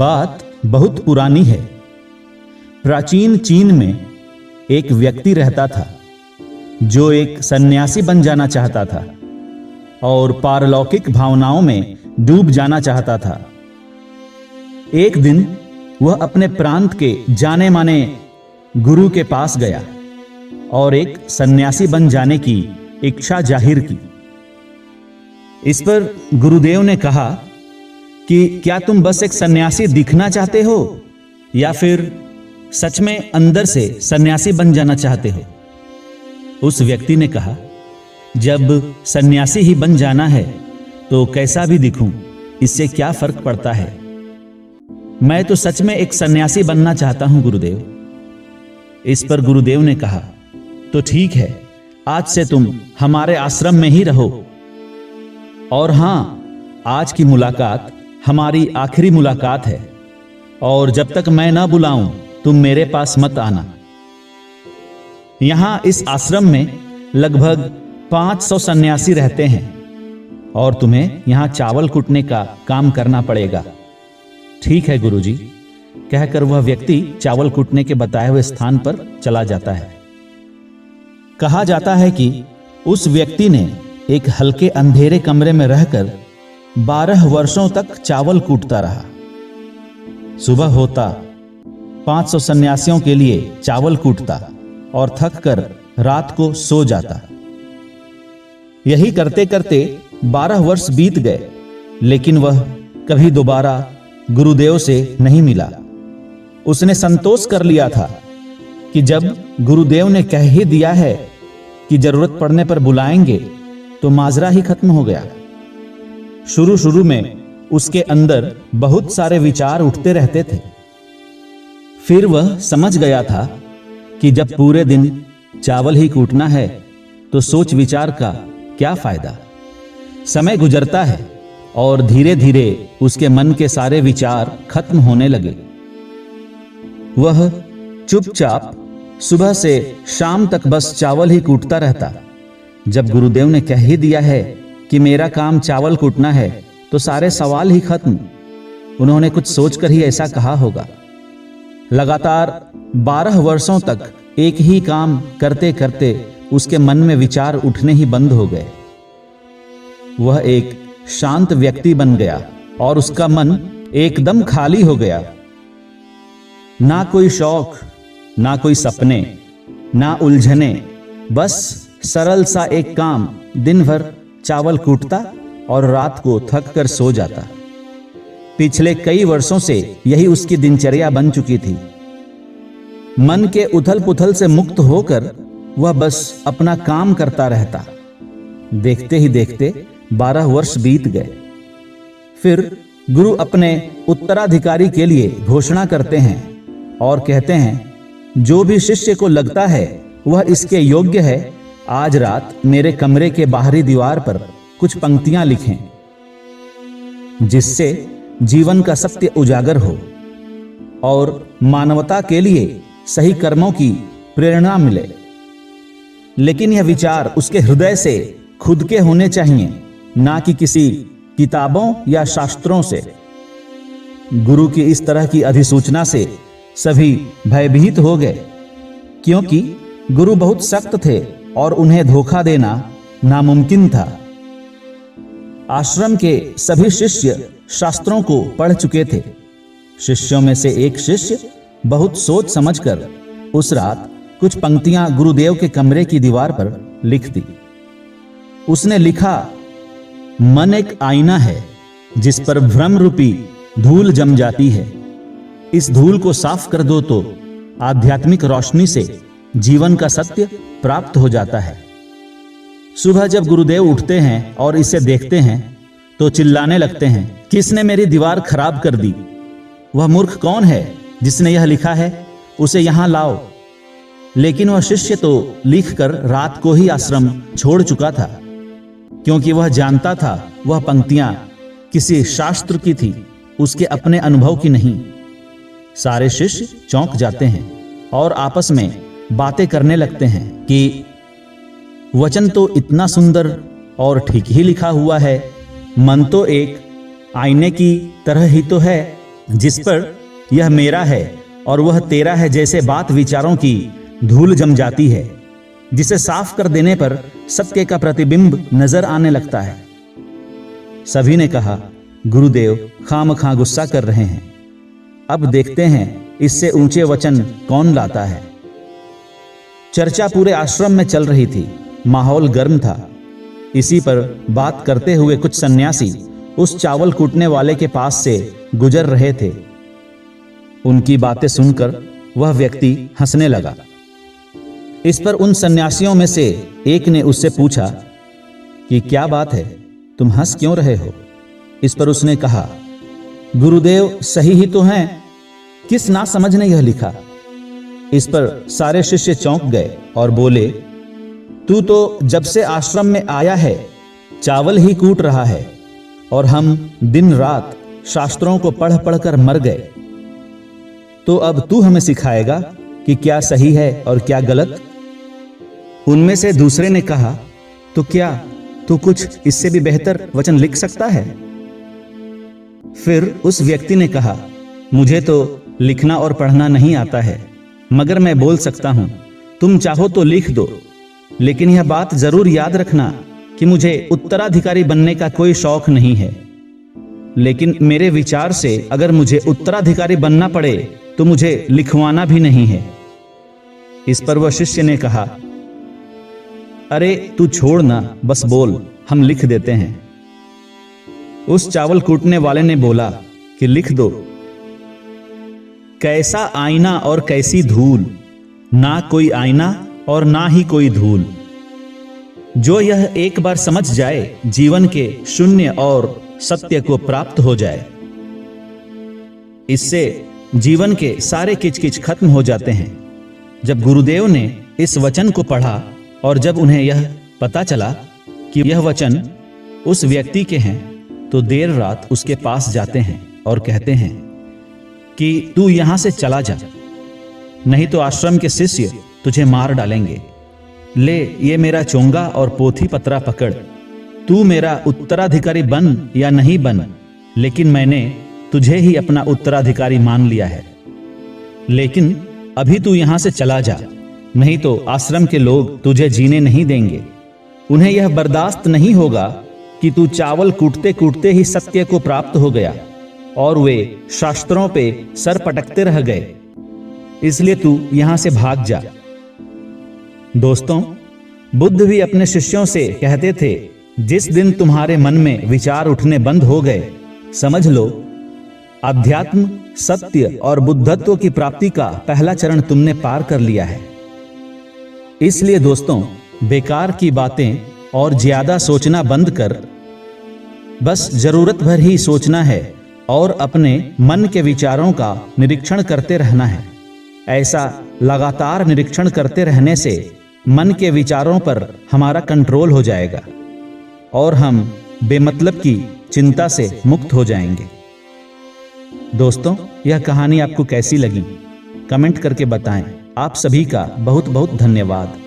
बात बहुत पुरानी है। प्राचीन चीन में एक व्यक्ति रहता था जो एक सन्यासी बन जाना चाहता था और पारलौकिक भावनाओं में डूब जाना चाहता था। एक दिन वह अपने प्रांत के जाने माने गुरु के पास गया और एक सन्यासी बन जाने की इच्छा जाहिर की। इस पर गुरुदेव ने कहा कि क्या तुम बस एक सन्यासी दिखना चाहते हो या फिर सच में अंदर से सन्यासी बन जाना चाहते हो? उस व्यक्ति ने कहा, जब सन्यासी ही बन जाना है तो कैसा भी दिखूं, इससे क्या फर्क पड़ता है। मैं तो सच में एक सन्यासी बनना चाहता हूं गुरुदेव। इस पर गुरुदेव ने कहा, तो ठीक है, आज से तुम हमारे आश्रम में ही रहो। और हां, आज की मुलाकात हमारी आखिरी मुलाकात है और जब तक मैं ना बुलाऊं तुम मेरे पास मत आना। यहां इस आश्रम में लगभग 500 सन्यासी रहते हैं और तुम्हें यहां चावल कूटने का काम करना पड़ेगा। ठीक है गुरुजी, कहकर वह व्यक्ति चावल कूटने के बताए हुए स्थान पर चला जाता है। कहा जाता है कि उस व्यक्ति ने एक हल्के अंधेरे कमरे में रहकर 12 वर्षों तक चावल कूटता रहा। सुबह होता, 500 सन्यासियों के लिए चावल कूटता और थक कर रात को सो जाता। यही करते करते 12 वर्ष बीत गए, लेकिन वह कभी दोबारा गुरुदेव से नहीं मिला। उसने संतोष कर लिया था कि जब गुरुदेव ने कह ही दिया है कि जरूरत पड़ने पर बुलाएंगे तो माजरा ही खत्म हो गया। शुरू शुरू में उसके अंदर बहुत सारे विचार उठते रहते थे। फिर वह समझ गया था कि जब पूरे दिन चावल ही कूटना है तो सोच विचार का क्या फायदा। समय गुजरता है और धीरे धीरे उसके मन के सारे विचार खत्म होने लगे। वह चुपचाप सुबह से शाम तक बस चावल ही कूटता रहता। जब गुरुदेव ने कह ही दिया है कि मेरा काम चावल कूटना है तो सारे सवाल ही खत्म। उन्होंने कुछ सोचकर ही ऐसा कहा होगा। लगातार 12 वर्षों तक एक ही काम करते करते उसके मन में विचार उठने ही बंद हो गए। वह एक शांत व्यक्ति बन गया और उसका मन एकदम खाली हो गया। ना कोई शौक, ना कोई सपने, ना उलझने, बस सरल सा एक काम। दिन भर चावल कूटता और रात को थक कर सो जाता। पिछले कई वर्षों से यही उसकी दिनचर्या बन चुकी थी। मन के उथल पुथल से मुक्त होकर वह बस अपना काम करता रहता। देखते ही देखते 12 वर्ष बीत गए। फिर गुरु अपने उत्तराधिकारी के लिए घोषणा करते हैं और कहते हैं, जो भी शिष्य को लगता है वह इसके योग्य है, आज रात मेरे कमरे के बाहरी दीवार पर कुछ पंक्तियां लिखें, जिससे जीवन का सत्य उजागर हो और मानवता के लिए सही कर्मों की प्रेरणा मिले। लेकिन यह विचार उसके हृदय से खुद के होने चाहिए, ना कि किसी किताबों या शास्त्रों से। गुरु की इस तरह की अधिसूचना से सभी भयभीत हो गए, क्योंकि गुरु बहुत सख्त थे और उन्हें धोखा देना नामुमकिन था। आश्रम के सभी शिष्य शास्त्रों को पढ़ चुके थे। शिष्यों में से एक शिष्य बहुत सोच समझकर उस रात कुछ पंक्तियां गुरुदेव के कमरे की दीवार पर लिख दी। उसने लिखा, मन एक आईना है जिस पर भ्रम रूपी धूल जम जाती है। इस धूल को साफ कर दो तो आध्यात्मिक रोशनी से जीवन का सत्य प्राप्त हो जाता है। सुबह जब गुरुदेव उठते हैं और इसे देखते हैं तो चिल्लाने लगते हैं, किसने मेरी दीवार खराब कर दी? वह मूर्ख कौन है जिसने यह लिखा है? उसे यहां लाओ। लेकिन वह शिष्य तो लिखकर रात को ही आश्रम छोड़ चुका था, क्योंकि वह जानता था वह पंक्तियां किसी शास्त्र की थी, उसके अपने अनुभव की नहीं। सारे शिष्य चौंक जाते हैं और आपस में बातें करने लगते हैं कि वचन तो इतना सुंदर और ठीक ही लिखा हुआ है, मन तो एक आईने की तरह ही तो है, जिस पर यह मेरा है और वह तेरा है जैसे बात विचारों की धूल जम जाती है, जिसे साफ कर देने पर सत्य का प्रतिबिंब नजर आने लगता है। सभी ने कहा, गुरुदेव खामखा गुस्सा कर रहे हैं, अब देखते हैं इससे ऊंचे वचन कौन लाता है। चर्चा पूरे आश्रम में चल रही थी, माहौल गर्म था। इसी पर बात करते हुए कुछ सन्यासी उस चावल कूटने वाले के पास से गुजर रहे थे। उनकी बातें सुनकर वह व्यक्ति हंसने लगा। इस पर उन सन्यासियों में से एक ने उससे पूछा कि क्या बात है, तुम हंस क्यों रहे हो? इस पर उसने कहा, गुरुदेव सही ही तो हैं, किस ना समझ ने यह लिखा। इस पर सारे शिष्य चौंक गए और बोले, तू तो जब से आश्रम में आया है चावल ही कूट रहा है और हम दिन रात शास्त्रों को पढ़ पढ़कर मर गए, तो अब तू हमें सिखाएगा कि क्या सही है और क्या गलत। उनमें से दूसरे ने कहा, तो क्या तू कुछ इससे भी बेहतर वचन लिख सकता है? फिर उस व्यक्ति ने कहा, मुझे तो लिखना और पढ़ना नहीं आता है, मगर मैं बोल सकता हूं, तुम चाहो तो लिख दो, लेकिन यह बात जरूर याद रखना कि मुझे उत्तराधिकारी बनने का कोई शौक नहीं है, लेकिन मेरे विचार से अगर मुझे उत्तराधिकारी बनना पड़े तो मुझे लिखवाना भी नहीं है। इस पर वह शिष्य ने कहा, अरे तू छोड़ ना, बस बोल, हम लिख देते हैं। उस चावल कूटने वाले ने बोला कि लिख दो, कैसा आईना और कैसी धूल, ना कोई आईना और ना ही कोई धूल। जो यह एक बार समझ जाए, जीवन के शून्य और सत्य को प्राप्त हो जाए। इससे जीवन के सारे किचकिच खत्म हो जाते हैं। जब गुरुदेव ने इस वचन को पढ़ा और जब उन्हें यह पता चला कि यह वचन उस व्यक्ति के हैं, तो देर रात उसके पास जाते हैं और कहते हैं कि तू यहां से चला जा, नहीं तो आश्रम के शिष्य तुझे मार डालेंगे। ले ये मेरा चोंगा और पोथी पत्रा पकड़, तू मेरा उत्तराधिकारी बन या नहीं बन, लेकिन मैंने तुझे ही अपना उत्तराधिकारी मान लिया है। लेकिन अभी तू यहां से चला जा, नहीं तो आश्रम के लोग तुझे जीने नहीं देंगे। उन्हें यह बर्दाश्त नहीं होगा कि तू चावल कूटते कूटते ही सत्य को प्राप्त हो गया और वे शास्त्रों पे सर पटकते रह गए, इसलिए तू यहां से भाग जा। दोस्तों, बुद्ध भी अपने शिष्यों से कहते थे, जिस दिन तुम्हारे मन में विचार उठने बंद हो गए, समझ लो अध्यात्म, सत्य और बुद्धत्व की प्राप्ति का पहला चरण तुमने पार कर लिया है। इसलिए दोस्तों, बेकार की बातें और ज्यादा सोचना बंद कर बस जरूरत भर ही सोचना है और अपने मन के विचारों का निरीक्षण करते रहना है। ऐसा लगातार निरीक्षण करते रहने से मन के विचारों पर हमारा कंट्रोल हो जाएगा और हम बेमतलब की चिंता से मुक्त हो जाएंगे। दोस्तों, यह कहानी आपको कैसी लगी? कमेंट करके बताएं। आप सभी का बहुत बहुत धन्यवाद।